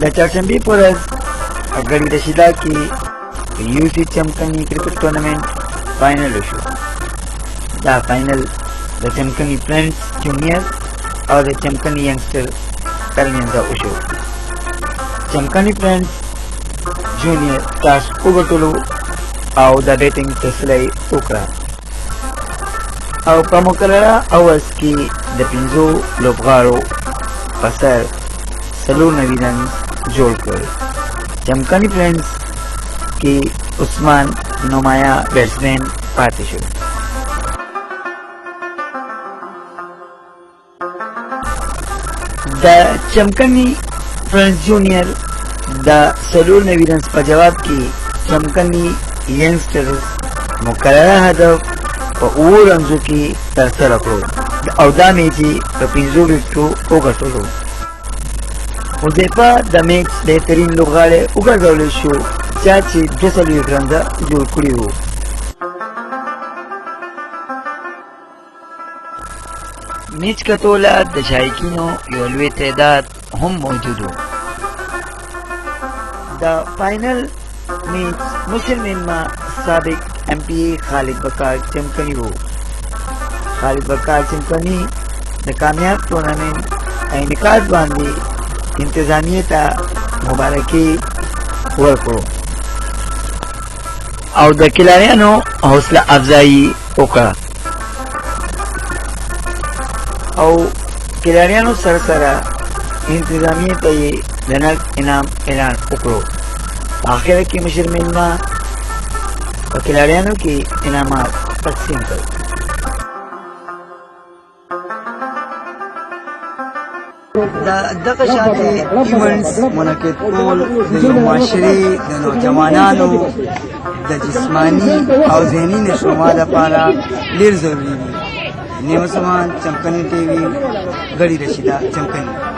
د چهارشنبې په ورځ غړي رشیدا کې یوسي چمکني کرکټ ټورنمنټ فاینل وشو. دا فاینل د چمکني فرینډز جونیئر او د چمکني ینګسټر ترمنځ وشو. چمکني فرینډز جونیئر ټاس وګټلو او د بیټینګ فیصله یې وکړه او په مقرره اوورز کې د 5 لوبغاړو په سر 94 رن جوړ کړل. چمکني فرینډز کې عثمان نمایاں بیټسمین پاتې شو. د چمکني فرینډز جونیئر د 94 رنز په جواب کې چمکني ینګسټرز مقرره هدف په 7 رنزو کې ترسره کړو او دا میچ یې په 5 وکټو وګټلو. حذیفه د میچ بهترین لوبغاړی وګرځولی شو چا چې 42 رنزه جوړ کړي وو. میچ کتوله د شایقینو یو لوی تعداد هم موجود و. د فاینل میچ مشر میلمه سابق MP خالد بکار چمکني وو. خالد بکار چمکني د کامیاب ټورنمنټ انعقاد باندې انتظامیه ته مبارکي ورکړو او د کلاریانو حوصله افزایی وکړه او کلاریانو سره سره انتظامیه ته یې د نقد انعام اعلان وکړو. آخر کې مشر میلمه په کلاریانو کې انعامات تقسیم کړل. دغه شانتې ایونټس منعقد کول د یو معاشرې د نوجوانانو د جسماني او ذهني نشوما لپاره ډېر ضروري دي. نیمه سمان چمکني TV غړي رشیدا چمکني.